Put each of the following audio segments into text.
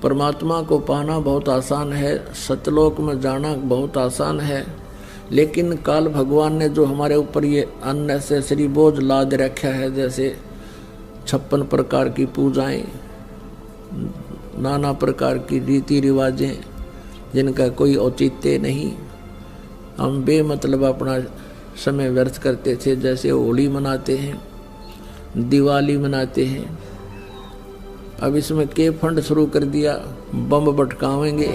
परमात्मा को पाना बहुत आसान है, सतलोक में जाना बहुत आसान है, लेकिन काल भगवान ने जो हमारे ऊपर ये अननेसेसरी बोझ लाद रखा है, जैसे 56 प्रकार की पूजाएं, नाना प्रकार की रीति रिवाजें जिनका कोई औचित्य नहीं, हम बेमतलब अपना समय व्यर्थ करते थे। जैसे होली मनाते हैं, दिवाली मनाते हैं, अब इसमें के फंड शुरू कर दिया, बम भटकावेंगे।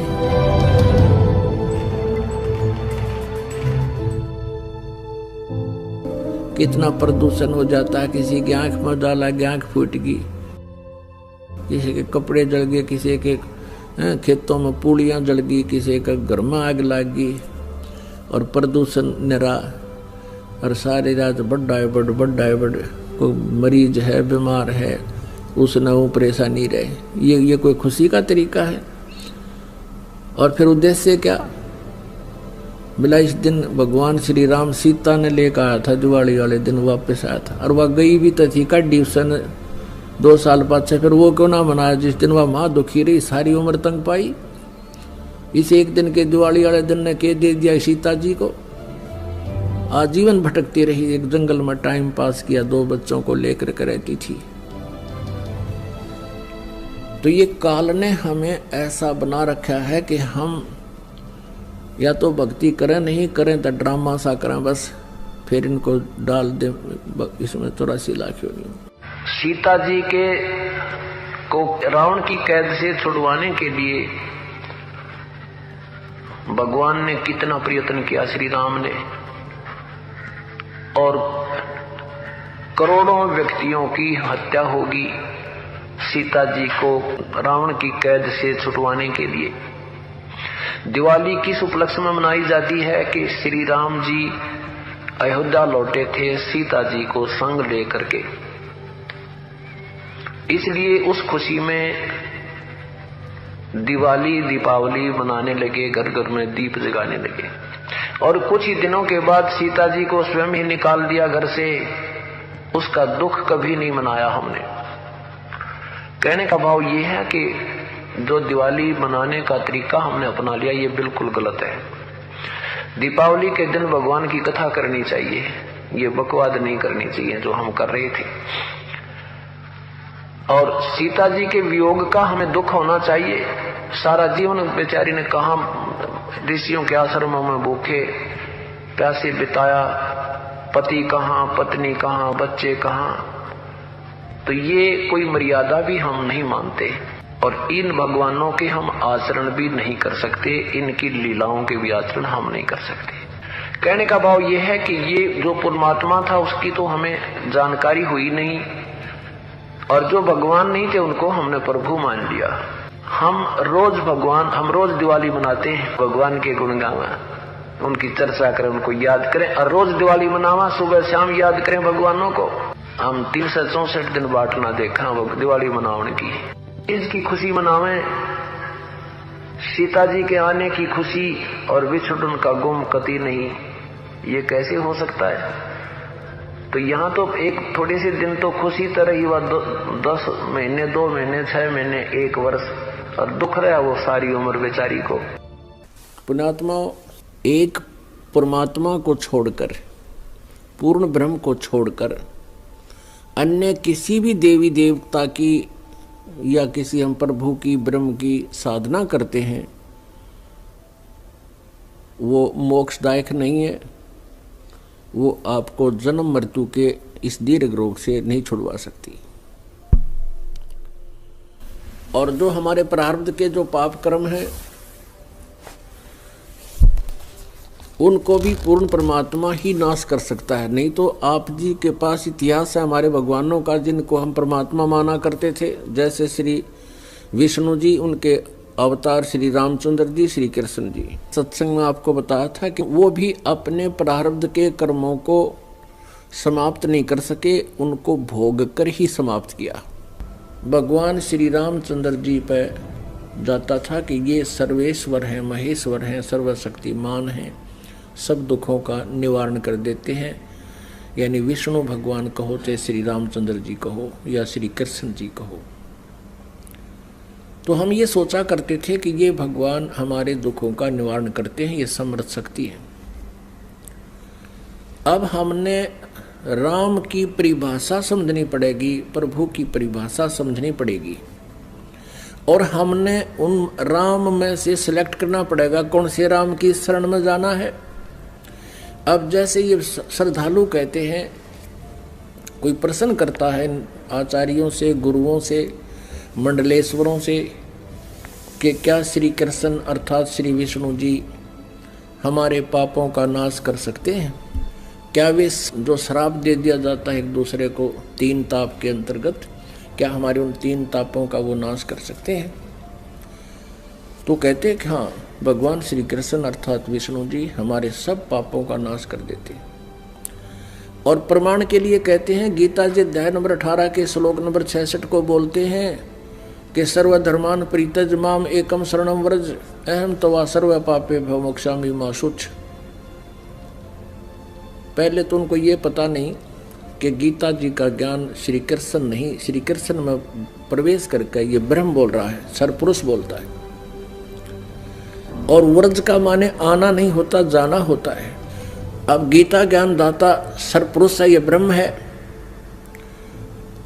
कितना प्रदूषण हो जाता है, किसी की आंख में डाला गया, आंख फूट गई, किसी के कपड़े जल गए, किसी के खेतों में पूड़ियाँ जल गई, किसी का घर में आग लग गई, और प्रदूषण निरा, और सारी रात बड़ा बड़ कोई मरीज है, बीमार है, उसने वो परेशानी रहे। ये कोई खुशी का तरीका है? और फिर उद्देश्य क्या? बोला इस दिन भगवान श्री राम सीता ने लेकर आया था, दिवाली वाले दिन वापस आया था, और वह गई भी तो थी कड्डी उसने 2 साल बाद से, फिर वो क्यों ना मनाया जिस दिन वह माँ दुखी रही, सारी उम्र तंग पाई। इस एक दिन के दिवाली वाले दिन ने के दे दिया सीता जी को, आजीवन भटकती रही, एक जंगल में टाइम पास किया, 2 बच्चों को लेकर के रहती थी। तो ये काल ने हमें ऐसा बना रखा है कि हम या तो भक्ति करें, नहीं करें तो ड्रामा सा करें, बस फिर इनको डाल दे इसमें 84 लाख योनियों। सीता जी के को रावण की कैद से छुड़वाने के लिए भगवान ने कितना प्रयत्न किया, श्री राम ने, और करोड़ों व्यक्तियों की हत्या होगी सीता जी को रावण की कैद से छुड़वाने के लिए। दिवाली किस उपलक्ष्य में मनाई जाती है कि श्री राम जी अयोध्या लौटे थे सीता जी को संग लेकर के, इसलिए उस खुशी में दिवाली दीपावली मनाने लगे, घर घर में दीप जगाने लगे। और कुछ ही दिनों के बाद सीता जी को स्वयं ही निकाल दिया घर से, उसका दुख कभी नहीं मनाया हमने। कहने का भाव ये है कि जो दिवाली मनाने का तरीका हमने अपना लिया ये बिल्कुल गलत है। दीपावली के दिन भगवान की कथा करनी चाहिए, ये बकवाद नहीं करनी चाहिए जो हम कर रहे थे। और सीता जी के वियोग का हमें दुख होना चाहिए। सारा जीवन बेचारी ने कहा ऋषियों के आश्रमों में भूखे प्यासे बिताया, पति कहाँ, पत्नी कहाँ, बच्चे कहाँ। तो ये कोई मर्यादा भी हम नहीं मानते, और इन भगवानों के हम आचरण भी नहीं कर सकते, इनकी लीलाओं के भी आचरण हम नहीं कर सकते। कहने का भाव यह है कि ये जो परमात्मा था उसकी तो हमें जानकारी हुई नहीं, और जो भगवान नहीं थे उनको हमने प्रभु मान लिया। हम रोज दिवाली मनाते हैं, भगवान के गुण गावा, उनकी चर्चा करें, उनको याद करें, और रोज दिवाली मनावा, सुबह शाम याद करें भगवानों को। हम 364 दिन बांटना देखा दिवाली मनाने की, इसकी खुशी मनावें, सीता जी के आने की खुशी, और विछुड़न का गुम कति नहीं। ये कैसे हो सकता है? तो यहाँ तो एक थोड़ी सी दिन तो खुशी तरह ही, वह 10 महीने, 2 महीने, 6 महीने, 1 वर्ष, और दुख रहा वो सारी उम्र बेचारी को। पुण्यात्मा, एक परमात्मा को छोड़कर, पूर्ण ब्रह्म को छोड़कर अन्य किसी भी देवी देवता की या किसी हम प्रभु की, ब्रह्म की साधना करते हैं, वो मोक्षदायक नहीं है, वो आपको जन्म मृत्यु के इस दीर्घ रोग से नहीं छुड़वा सकती। और जो हमारे प्रारब्ध के जो पाप कर्म हैं उनको भी पूर्ण परमात्मा ही नाश कर सकता है। नहीं तो आप जी के पास इतिहास है हमारे भगवानों का जिनको हम परमात्मा माना करते थे, जैसे श्री विष्णु जी, उनके अवतार श्री रामचंद्र जी, श्री कृष्ण जी। सत्संग में आपको बताया था कि वो भी अपने प्रारब्ध के कर्मों को समाप्त नहीं कर सके, उनको भोग कर ही समाप्त किया। भगवान श्री रामचंद्र जी पर जाता था कि ये सर्वेश्वर हैं, महेश्वर हैं, सर्वशक्तिमान हैं, सब दुखों का निवारण कर देते हैं। यानी विष्णु भगवान कहो, चाहे श्री रामचंद्र जी कहो या श्री कृष्ण जी कहो। तो हम ये सोचा करते थे कि ये भगवान हमारे दुखों का निवारण करते हैं, ये समर्थ शक्ति है। अब हमने राम की परिभाषा समझनी पड़ेगी, प्रभु की परिभाषा समझनी पड़ेगी, और हमने उन राम में से सिलेक्ट करना पड़ेगा कौन से राम की शरण में जाना है। अब जैसे ये श्रद्धालु कहते हैं, कोई प्रश्न करता है आचार्यों से, गुरुओं से, मंडलेश्वरों से कि क्या श्री कृष्ण अर्थात श्री विष्णु जी हमारे पापों का नाश कर सकते हैं? क्या वे जो श्राप दे दिया जाता है एक दूसरे को 3 ताप के अंतर्गत, क्या हमारे उन 3 तापों का वो नाश कर सकते हैं? तो कहते हैं कि हाँ, भगवान श्री कृष्ण अर्थात विष्णु जी हमारे सब पापों का नाश कर देते हैं। और प्रमाण के लिए कहते हैं, गीता जी अध्याय नंबर 18 के श्लोक नंबर 66 को बोलते हैं कि सर्वधर्मान परित्यज माम एकम शरणम व्रज अहम तवा सर्व पापे भव मोक्षामि मा शुच। पहले तो उनको ये पता नहीं कि गीता जी का ज्ञान श्री कृष्ण नहीं, श्री कृष्ण में प्रवेश करके ये ब्रह्म बोल रहा है, सरपुरुष बोलता है। और व्रज का माने आना नहीं होता, जाना होता है। अब गीता ज्ञान दाता सरपुरुष है, ये ब्रह्म है,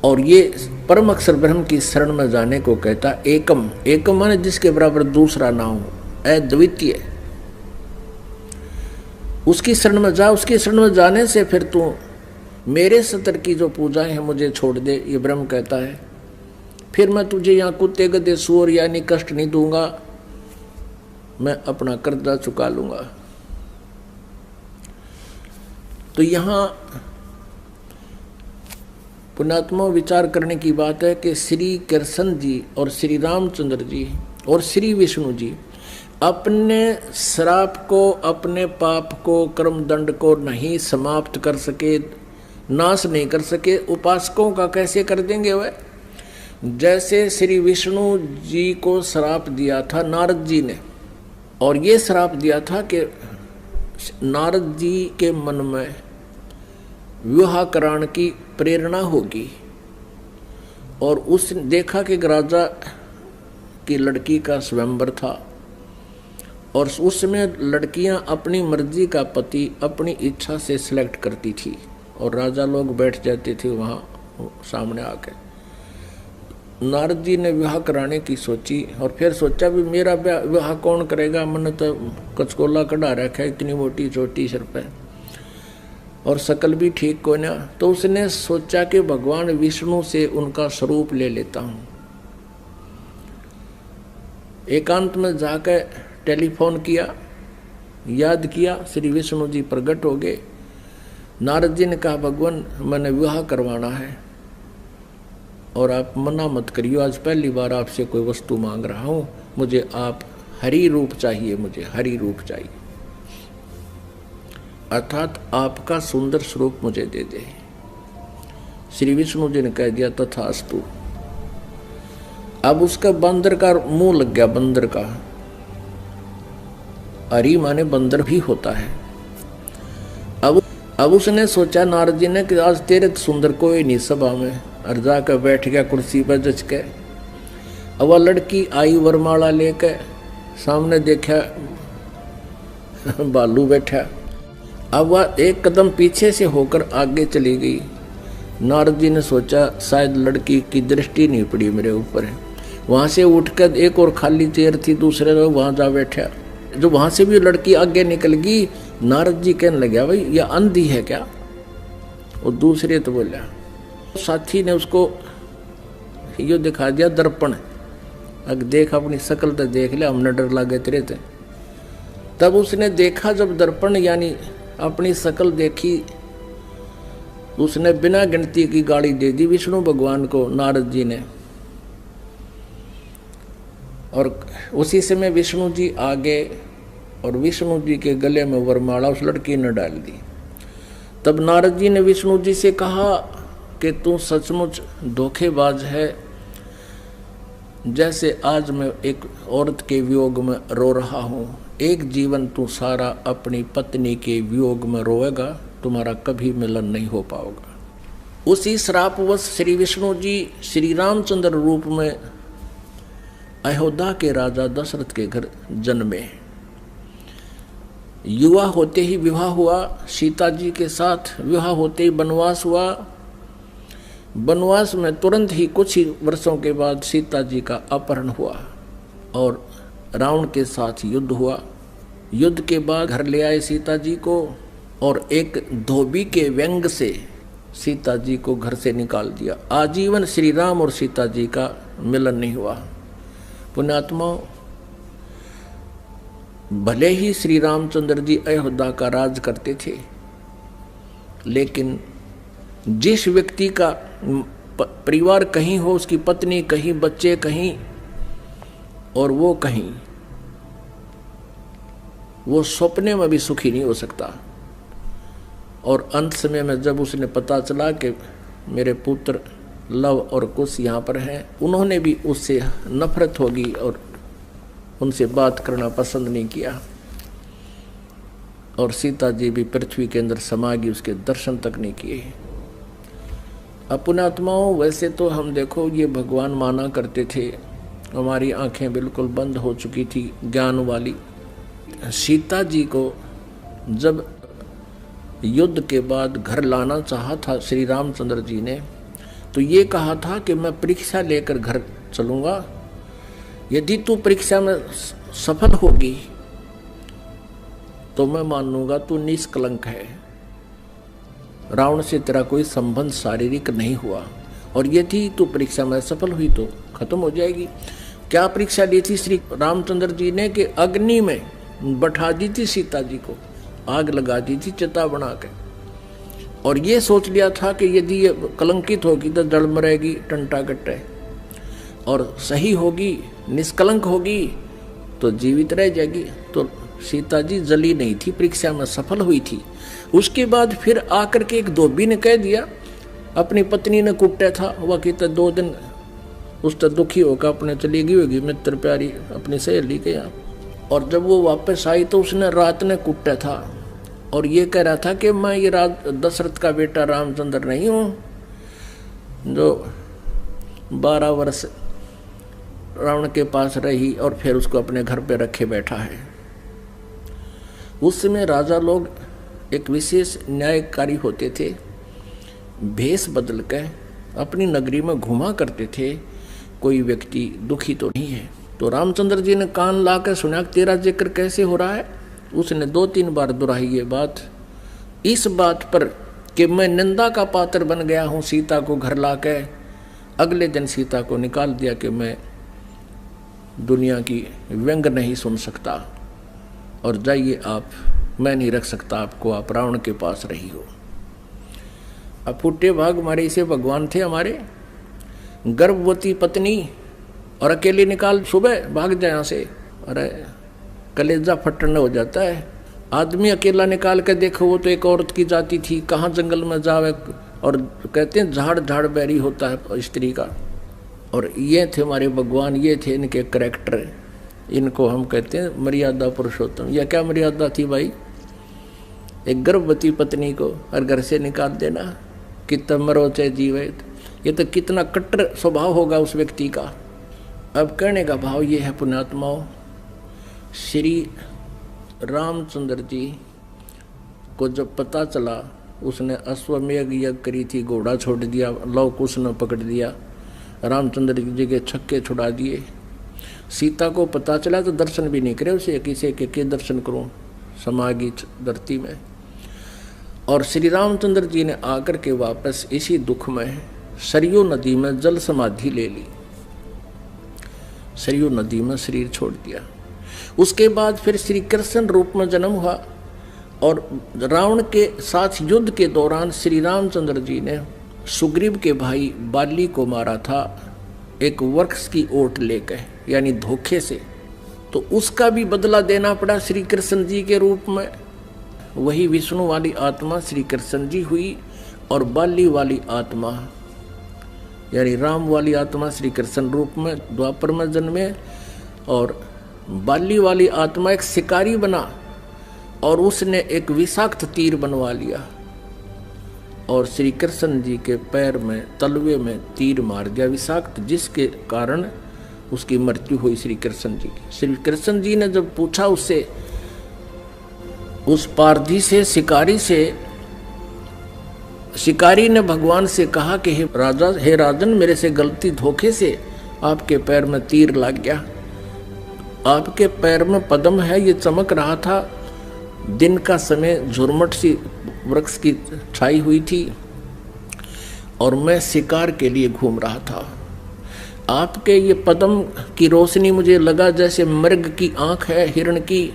और ये परम अक्षर ब्रह्म की शरण में जाने को कहता एकम। एकम माने जिसके बराबर दूसरा ना हो, अद्वितीय। उसकी शरण में जा, उसकी शरण में जाने से फिर तू मेरे सतर की जो पूजाएं हैं मुझे छोड़ दे, ये ब्रह्म कहता है। फिर मैं तुझे यहाँ कुत्ते गधे सूअर यानी कष्ट नहीं दूंगा, मैं अपना कर्जा चुका लूंगा। तो यहाँ पुण्यात्मा विचार करने की बात है कि श्री कृष्ण जी और श्री रामचंद्र जी और श्री विष्णु जी अपने श्राप को, अपने पाप को, कर्म दंड को नहीं समाप्त कर सके, नाश नहीं कर सके। उपासकों का कैसे कर देंगे वह? जैसे श्री विष्णु जी को श्राप दिया था नारद जी ने, और ये श्राप दिया था कि नारद जी के मन में विवाह कराने की प्रेरणा होगी, और उस देखा कि राजा की लड़की का स्वयंवर था, और उसमें लड़कियां अपनी मर्जी का पति अपनी इच्छा से सिलेक्ट करती थी, और राजा लोग बैठ जाते थे वहाँ सामने आके। नारद जी ने विवाह कराने की सोची, और फिर सोचा भी मेरा विवाह कौन करेगा, मैंने तो कचकोला कढ़ा रखा है, इतनी मोटी चोटी सिर पे, और शकल भी ठीक को ना। तो उसने सोचा कि भगवान विष्णु से उनका स्वरूप ले लेता हूँ। एकांत में जाकर टेलीफोन किया, याद किया, श्री विष्णु जी प्रकट हो गए। नारद जी ने कहा, भगवान मैंने विवाह करवाना है और आप मना मत करियो, आज पहली बार आपसे कोई वस्तु मांग रहा हूँ, मुझे आप हरि रूप चाहिए, मुझे हरि रूप चाहिए, अर्थात आपका सुंदर स्वरूप मुझे दे दे। श्री विष्णु जी ने कह दिया तथास्तु। अब उसका बंदर का मुंह लग गया, बंदर का। हरि माने बंदर भी होता है। अब उसने सोचा नारद जी ने कि आज तेरे सुंदर कोई नहीं सभा में, और जाकर बैठ गया कुर्सी पर जच के। अब वह लड़की आई वरमाला लेकर, सामने देखा बालू बैठा। अब वह एक कदम पीछे से होकर आगे चली गई। नारद जी ने सोचा शायद लड़की की दृष्टि नहीं पड़ी मेरे ऊपर है। वहाँ से उठकर एक और खाली चेयर थी दूसरे लोग, वहाँ जा बैठा। जो वहाँ से भी लड़की आगे निकल गई, नारद जी कहने लगे भाई यह अंधी है क्या? और दूसरे तो बोला, साथी ने उसको यो दिखा दिया दर्पण, अगर देख अपनी शक्ल तो देख ले, हमने डर लगे तेरे थे। तब उसने देखा जब दर्पण यानी अपनी शक्ल देखी, उसने बिना गिनती की गाड़ी दे दी विष्णु भगवान को नारद जी ने। और उसी समय विष्णु जी आ गए और विष्णु जी के गले में वरमाला उस लड़की ने डाल दी। तब नारद जी ने विष्णु जी से कहा कि तू सचमुच धोखेबाज है, जैसे आज मैं एक औरत के वियोग में रो रहा हूँ, एक जीवन तू सारा अपनी पत्नी के वियोग में रोएगा, तुम्हारा कभी मिलन नहीं हो पाओगा। उसी श्रापवश श्री विष्णु जी श्री रामचंद्र रूप में अयोध्या के राजा दशरथ के घर जन्मे। युवा होते ही विवाह हुआ सीता जी के साथ। विवाह होते ही वनवास हुआ। वनवास में तुरंत ही कुछ ही वर्षों के बाद सीता जी का अपहरण हुआ और रावण के साथ युद्ध हुआ। युद्ध के बाद घर ले आए सीता जी को और एक धोबी के व्यंग से सीता जी को घर से निकाल दिया। आजीवन श्री राम और सीता जी का मिलन नहीं हुआ। पुण्यात्माओं, भले ही श्री रामचंद्र जी अयोध्या का राज करते थे, लेकिन जिस व्यक्ति का परिवार कहीं हो, उसकी पत्नी कहीं, बच्चे कहीं और वो कहीं, वो सपने में भी सुखी नहीं हो सकता। और अंत समय में जब उसने पता चला कि मेरे पुत्र लव और कुश यहाँ पर हैं, उन्होंने भी उससे नफरत होगी और उनसे बात करना पसंद नहीं किया और सीता जी भी पृथ्वी के अंदर समा गई, उसके दर्शन तक नहीं किए। पुण्यात्माओं, वैसे तो हम देखो ये भगवान माना करते थे, हमारी आंखें बिल्कुल बंद हो चुकी थी ज्ञान वाली। सीता जी को जब युद्ध के बाद घर लाना चाहा था श्री रामचंद्र जी ने, तो ये कहा था कि मैं परीक्षा लेकर घर चलूँगा, यदि तू परीक्षा में सफल होगी तो मैं मान लूँगा तू निष्कलंक है, रावण से तेरा कोई संबंध शारीरिक नहीं हुआ, और यदि तू परीक्षा में सफल हुई तो खत्म हो जाएगी। क्या परीक्षा ली थी श्री रामचंद्र जी ने कि अग्नि में बैठा दी थी सीता जी को, आग लगा दी थी चिता बना के, और ये सोच लिया था कि यदि ये कलंकित होगी तो जड़ मरेगी टंटा कट्टे, और सही होगी निष्कलंक होगी तो जीवित रह जाएगी। तो सीता जी जली नहीं थी, परीक्षा में सफल हुई थी। उसके बाद फिर आकर के एक धोबी ने कह दिया, अपनी पत्नी ने कुटा था, वह कहता 2 दिन उस तक दुखी होकर अपने चली गई होगी मित्र प्यारी अपनी सहेली के यहाँ, और जब वो वापस आई तो उसने रात ने कुटा था और ये कह रहा था कि मैं ये दशरथ का बेटा रामचंद्र नहीं हूँ जो 12 वर्ष रावण के पास रही और फिर उसको अपने घर पे रखे बैठा है। उस समय राजा लोग एक विशेष न्यायकारी होते थे, भेष बदल कर अपनी नगरी में घुमा करते थे, कोई व्यक्ति दुखी तो नहीं है। तो रामचंद्र जी ने कान ला कर सुना तेरा जिक्र कैसे हो रहा है। उसने 2-3 बार दोहराई ये बात, इस बात पर कि मैं निंदा का पात्र बन गया हूँ सीता को घर ला के। अगले दिन सीता को निकाल दिया कि मैं दुनिया की व्यंग नहीं सुन सकता और जाइए आप, मैं नहीं रख सकता आपको, आप रावण के पास रही हो। अब फूटे भाग हमारे इसे भगवान थे हमारे, गर्भवती पत्नी और अकेले निकाल, सुबह भाग जाए यहाँ से, अरे कलेजा फटन हो जाता है। आदमी अकेला निकाल के देखो, वो तो एक औरत की जाति थी, कहाँ जंगल में जावे, और कहते हैं झाड़ झाड़ बैरी होता है स्त्री का। और ये थे हमारे भगवान, ये थे इनके करैक्टर, इनको हम कहते हैं मर्यादा पुरुषोत्तम। यह क्या मर्यादा थी भाई, एक गर्भवती पत्नी को और घर से निकाल देना, कितना मरो चाहे जीवित, ये तो कितना कट्टर स्वभाव होगा उस व्यक्ति का। अब कहने का भाव ये है पुण्यात्माओं, श्री रामचंद्र जी को जब पता चला, उसने अश्वमेघ यज्ञ करी थी, घोड़ा छोड़ दिया, लव कुश ने पकड़ दिया, रामचंद्र जी के छक्के छुड़ा दिए। सीता को पता चला तो दर्शन भी नहीं करे, उसे किसी के दर्शन करूं समागी धरती में। और श्री रामचंद्र जी ने आकर के वापस इसी दुख में सरयू नदी में जल समाधि ले ली, सरयू नदी में शरीर छोड़ दिया। उसके बाद फिर श्री कृष्ण रूप में जन्म हुआ और रावण के साथ युद्ध के दौरान श्री रामचंद्र जी ने सुग्रीव के भाई बाली को मारा था, एक वृक्ष की ओट लेकर, यानी धोखे से। तो उसका भी बदला देना पड़ा श्री कृष्ण जी के रूप में। वही विष्णु वाली आत्मा श्री कृष्ण जी हुई और बाली वाली आत्मा यानी राम वाली आत्मा श्री कृष्ण रूप में द्वापर में जन्मे, और बाली वाली आत्मा एक शिकारी बना और उसने एक विषाक्त तीर बनवा लिया और श्री कृष्ण जी के पैर में तलवे में तीर मार दिया विषाक्त, जिसके कारण उसकी मृत्यु हुई श्री कृष्ण जी की। श्री कृष्ण जी ने जब पूछा उससे, उस पारधी से, शिकारी से, शिकारी ने भगवान से कहा कि हे राजा, हे राजन, मेरे से गलती धोखे से आपके पैर में तीर लग गया। आपके पैर में पद्म है, ये चमक रहा था। दिन का समय, झुरमट सी वृक्ष की छाई हुई थी और मैं शिकार के लिए घूम रहा था। आपके ये पद्म की रोशनी मुझे लगा जैसे मृग की आंख है हिरण की।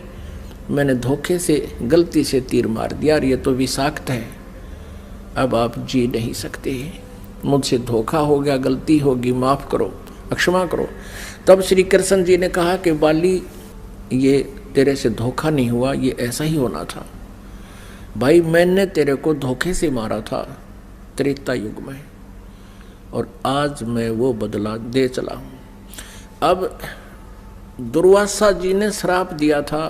मैंने धोखे से, गलती से तीर मार दिया और ये तो विषाक्त है। अब आप जी नहीं सकते, मुझसे धोखा हो गया, गलती होगी, माफ करो, क्षमा करो। तब श्री कृष्ण जी ने कहा कि बाली, ये तेरे से धोखा नहीं हुआ, ये ऐसा ही होना था। भाई, मैंने तेरे को धोखे से मारा था त्रेता युग में, और आज मैं वो बदला दे चला हूं। अब दुर्वासा जी ने श्राप दिया था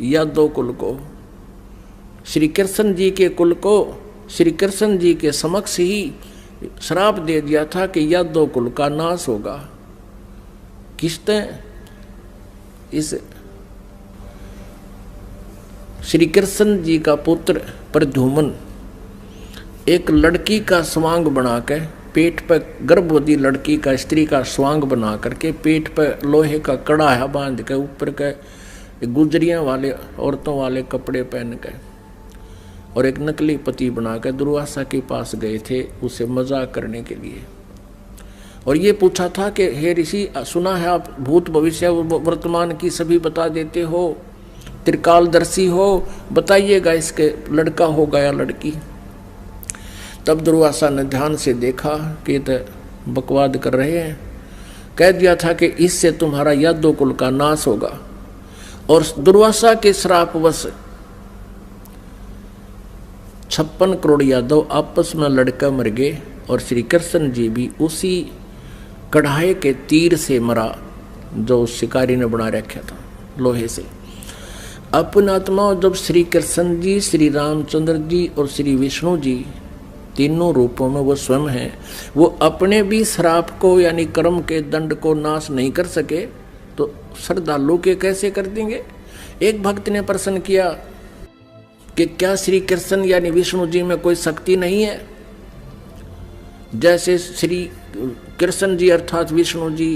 यादव कुल को, श्री कृष्ण जी के कुल को, श्री कृष्ण जी के समक्ष ही श्राप दे दिया था कि यादव कुल का नाश होगा। किसने? इस श्री कृष्ण जी का पुत्र प्रद्युम्न एक लड़की का स्वांग बना के, पेट पर, गर्भवती लड़की का, स्त्री का स्वांग बना करके पेट पर लोहे का कड़ा बांध के, ऊपर के गुजरियां वाले, औरतों वाले कपड़े पहन के, और एक नकली पति बनाकर दुर्वासा के पास गए थे उसे मजाक करने के लिए। और ये पूछा था कि हे ऋषि, सुना है आप भूत भविष्य वर्तमान की सभी बता देते हो, त्रिकालदर्शी हो, बताइएगा इसके लड़का होगा या लड़की। तब दुर्वासा ने ध्यान से देखा कि तो बकवाद कर रहे हैं। कह दिया था कि इससे तुम्हारा यादव कुल का नाश होगा। और दुर्वासा के श्रापवश 56 करोड़ यादव आपस में लड़कर मर गए, और श्री कृष्ण जी भी उसी कढ़ाई के तीर से मरा जो शिकारी ने बना रखा था लोहे से। अपने आत्मा, जब श्री कृष्ण जी, श्री रामचंद्र जी और श्री विष्णु जी तीनों रूपों में वो स्वयं हैं, वो अपने भी श्राप को यानी कर्म के दंड को नाश नहीं कर सके तो श्रद्धालु के कैसे कर देंगे। एक भक्त ने प्रश्न किया कि क्या श्री कृष्ण यानी विष्णु जी में कोई शक्ति नहीं है? जैसे श्री कृष्ण जी अर्थात विष्णु जी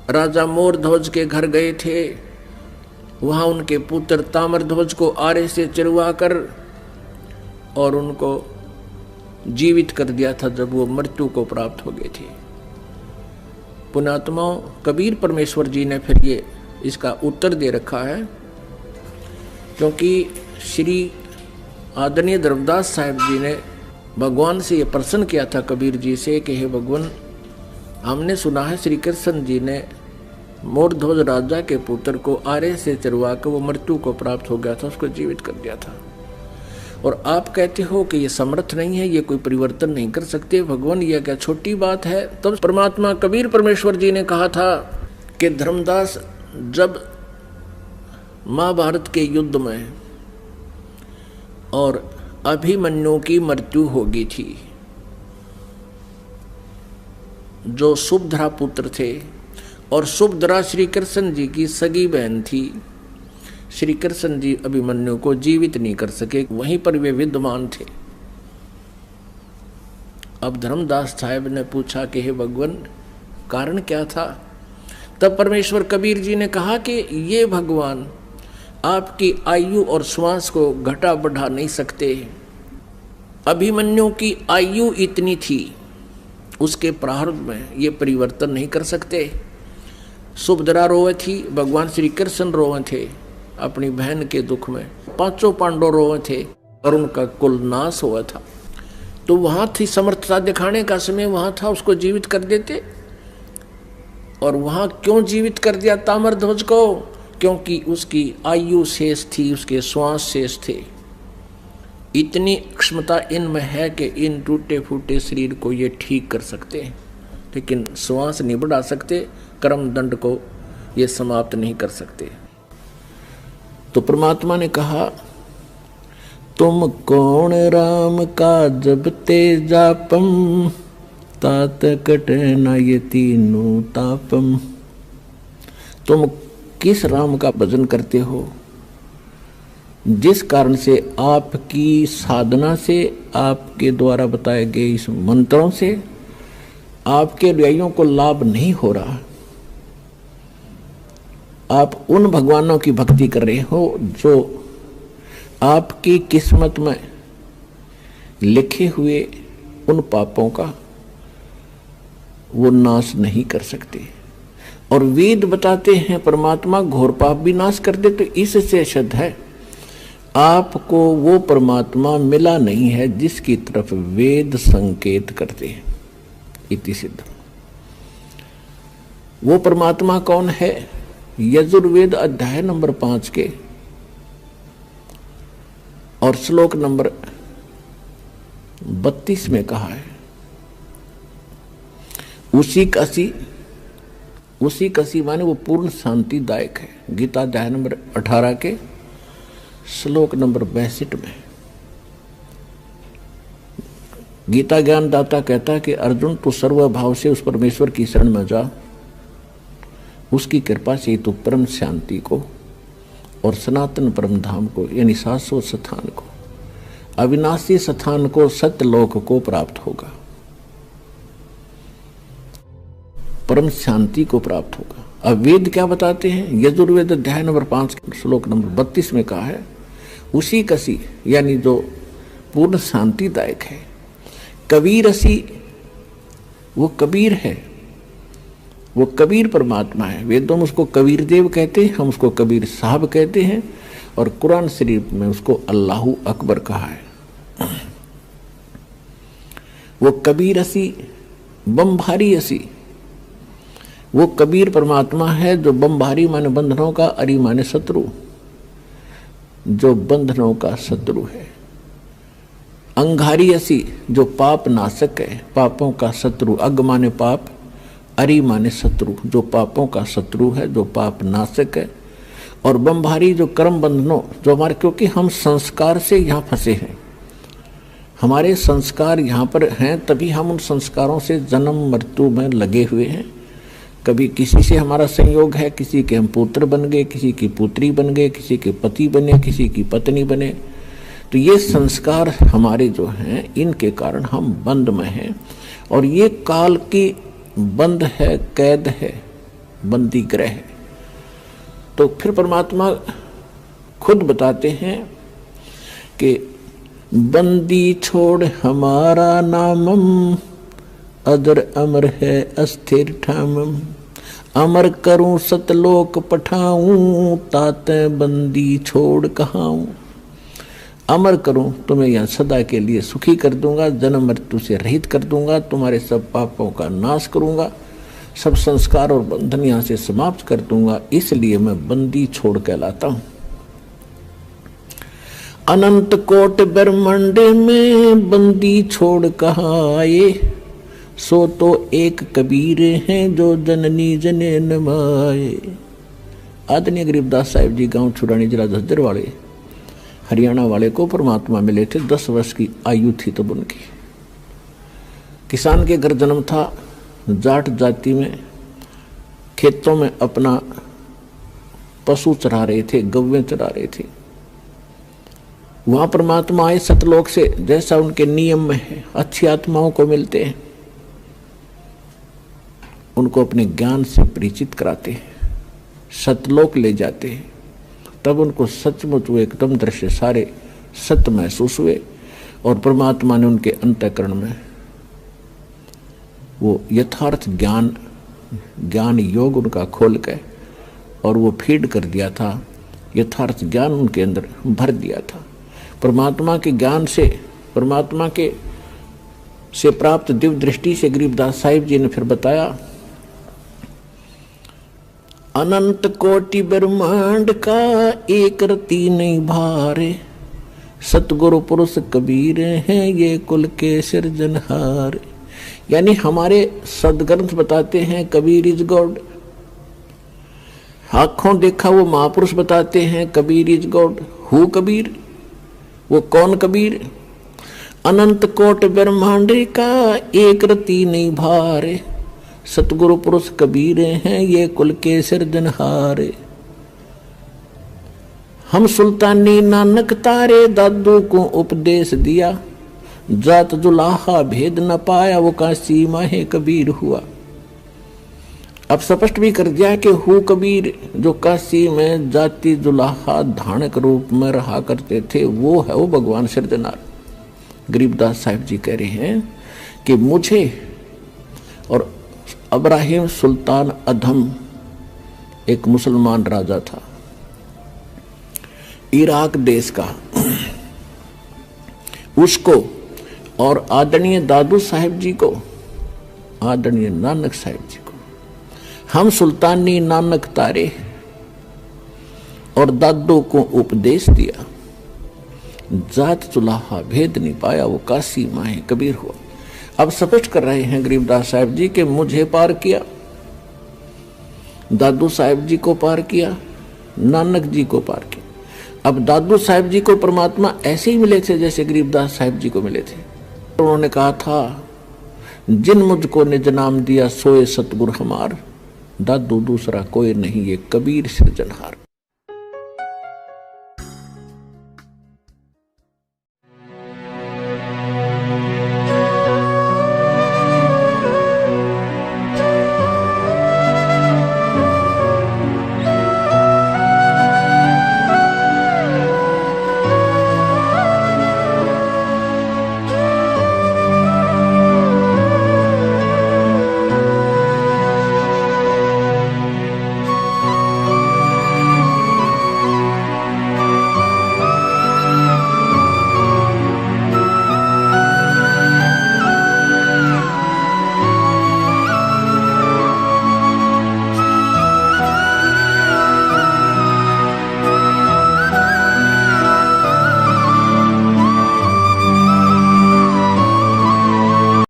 राजा मोरध्वज के घर गए थे, वहां उनके पुत्र ताम्रध्वज को आरे से चिरवा कर और उनको जीवित कर दिया था जब वो मृत्यु को प्राप्त हो गए थे। पुण्यात्माओं, कबीर परमेश्वर जी ने फिर ये इसका उत्तर दे रखा है, क्योंकि श्री आदरणीय धर्मदास साहब जी ने भगवान से ये प्रश्न किया था कबीर जी से कि हे भगवान, हमने सुना है श्री कृष्ण जी ने मोरध्वज राजा के पुत्र को आरे से चरवा कर वो मृत्यु को प्राप्त हो गया था, उसको जीवित कर दिया था, और आप कहते हो कि ये समर्थ नहीं है, ये कोई परिवर्तन नहीं कर सकते। भगवान, ये क्या छोटी बात है? तब परमात्मा कबीर परमेश्वर जी ने कहा था कि धर्मदास, जब महाभारत के युद्ध में और अभिमन्यु की मृत्यु हो गई थी, जो सुभद्रा पुत्र थे, और सुभद्रा श्री कृष्ण जी की सगी बहन थी, श्री कृष्ण जी अभिमन्यु को जीवित नहीं कर सके, वहीं पर वे विद्यमान थे। अब धर्मदास साहब ने पूछा कि हे भगवान, कारण क्या था? तब परमेश्वर कबीर जी ने कहा कि ये भगवान आपकी आयु और श्वास को घटा बढ़ा नहीं सकते। अभिमन्यु की आयु इतनी थी, उसके प्रारब्ध में ये परिवर्तन नहीं कर सकते। सुभद्रा रोए थी, भगवान श्री कृष्ण रोए थे अपनी बहन के दुख में, पांचों पांडव रोए थे और उनका कुल नाश हुआ था। तो वहां थी समर्थता दिखाने का समय, वहां था, उसको जीवित कर देते। और वहां क्यों जीवित कर दिया ताम्रध्वज को? क्योंकि उसकी आयु शेष थी, उसके श्वास शेष थे। इतनी क्षमता इनमें है कि इन टूटे फूटे शरीर को ये ठीक कर सकते हैं, लेकिन श्वास नहीं बढ़ा सकते, कर्म दंड को ये समाप्त नहीं कर सकते। तो परमात्मा ने कहा, तुम कौन राम का जब ते जापम, तात कटे न ये तीनों तापम। तुम किस राम का भजन करते हो जिस कारण से आपकी साधना से, आपके द्वारा बताए गए इस मंत्रों से आपके अनुयायियों को लाभ नहीं हो रहा। आप उन भगवानों की भक्ति कर रहे हो जो आपकी किस्मत में लिखे हुए उन पापों का वो नाश नहीं कर सकते। और वेद बताते हैं परमात्मा घोर पाप भी नाश कर दे। तो इससे सिद्ध है आपको वो परमात्मा मिला नहीं है जिसकी तरफ वेद संकेत करते हैं। इति सिद्ध। वो परमात्मा कौन है? यजुर्वेद अध्याय नंबर 5 के और श्लोक नंबर 32 में कहा है, उसी कसी माने वो पूर्ण शांतिदायक है। गीता अध्याय नंबर 18 के श्लोक नंबर 62 में गीता ज्ञानदाता कहता है कि अर्जुन तू सर्वभाव से उस परमेश्वर की शरण में जा, उसकी कृपा से तू परम शांति को और सनातन परम धाम को यानी शाश्वत स्थान को, अविनाशी स्थान को, सत्यलोक को प्राप्त होगा, परम शांति को प्राप्त होगा। अब वेद क्या बताते हैं? यजुर्वेद अध्याय नंबर 5 श्लोक नंबर 32 में कहा है, उसी कसी यानी जो पूर्ण शांतिदायक है। कबीर असी, वो कबीर है, वो कबीर परमात्मा है। वेदों में उसको कबीर देव कहते हैं, हम उसको कबीर साहब कहते हैं, और कुरान शरीफ में उसको अल्लाहू अकबर कहा है। वो कबीर असी बमभारी असी, वो कबीर परमात्मा है जो बमभारी माने बंधनों का, अरी माने शत्रु, जो बंधनों का शत्रु है। अंगारी असी जो पाप नाशक है, पापों का शत्रु। अग माने पाप, अरि माने शत्रु, जो पापों का शत्रु है, जो पाप नाशक है। और बमभारी जो कर्म बंधनों, जो हमारे, क्योंकि हम संस्कार से यहाँ फंसे हैं, हमारे संस्कार यहाँ पर हैं, तभी हम उन संस्कारों से जन्म मृत्यु में लगे हुए हैं। कभी किसी से हमारा संयोग है, किसी के हम पुत्र बन गए, किसी की पुत्री बन गए, किसी के पति बने, किसी की पत्नी बने। तो ये संस्कार हमारे जो हैं, इनके कारण हम बंद में हैं, और ये काल की बंद है, कैद है, बंदी ग्रह है। तो फिर परमात्मा खुद बताते हैं कि बंदी छोड़ हमारा नामम, अदर अमर है अस्थिर ठामम। अमर करूं सतलोक पठाऊं, ताते बंदी छोड़ कहाऊं। अमर करूं, तुम्हें यहाँ सदा के लिए सुखी कर दूंगा, जन्म मृत्यु से रहित कर दूंगा, तुम्हारे सब पापों का नाश करूंगा, सब संस्कार और बंधन यहाँ से समाप्त कर दूंगा, इसलिए मैं बंदी छोड़ कहलाता हूं। अनंत कोट ब्रह्मांड में बंदी छोड़ कहाँ आए, सो तो एक कबीर हैं जो जननी जने नमाए। आदरणीय गरीबदास साहिब जी गांव छुरानी जिला झज्जर वाले हरियाणा वाले को परमात्मा मिले थे। 10 वर्ष की आयु थी तब उनकी। किसान के घर जन्म था, जाट जाति में खेतों में अपना पशु चरा रहे थे, गौवें चरा रहे थे। वहां परमात्मा आए सतलोक से, जैसा उनके नियम में है, अच्छी आत्माओं को मिलते हैं, उनको अपने ज्ञान से परिचित कराते हैं, सतलोक ले जाते हैं। तब उनको सचमुच वो एकदम दृश्य सारे सत्य महसूस हुए, और परमात्मा ने उनके अंतःकरण में वो यथार्थ ज्ञान योग उनका खोल के और वो फीड कर दिया था, यथार्थ ज्ञान उनके अंदर भर दिया था। परमात्मा के ज्ञान से, परमात्मा के से प्राप्त दिव्य दृष्टि से गरीबदास साहिब जी ने फिर बताया, अनंत कोटि ब्रह्मांड का एक रति नहीं भारे, सतगुरु पुरुष कबीर हैं ये कुल के सिरजनहार। यानी हमारे सदग्रंथ बताते हैं कबीर इज गॉड, आंखों देखा वो महापुरुष बताते हैं Kabir is God. Who Kabir, वो कौन कबीर? अनंत कोट ब्रह्मांड का एक रति नहीं भारे, सतगुरु पुरुष कबीर हैं ये कुल के सिरजनहारे। हम सुल्तानी नानक तारे दादू को उपदेश दिया, जात जुलाहा भेद न पाया वो काशी माहे कबीर हुआ। अब स्पष्ट भी कर दिया कि हु कबीर जो काशी में जाति जुलाहा धानक रूप में रहा करते थे वो है वो भगवान सिरजनार। गरीबदास साहिब जी कह रहे हैं कि मुझे और इब्राहिम सुल्तान अधम एक मुसलमान राजा था इराक देश का, उसको और आदरणीय दादू साहिब जी को, आदरणीय नानक साहिब जी को हम सुल्तानी नानक तारे और दादू को उपदेश दिया, जात चुलाहा भेद नहीं पाया वो काशी माहे कबीर हुआ। अब स्पष्ट कर रहे हैं गरीबदास साहिब जी के मुझे पार किया, दादू साहिब जी को पार किया, नानक जी को पार किया। अब दादू साहिब जी को परमात्मा ऐसे ही मिले थे जैसे गरीबदास साहिब जी को मिले थे। उन्होंने कहा था जिन मुझको निज नाम दिया सोए सतगुरु हमार, दादू दूसरा कोई नहीं ये कबीर सिरजनहार।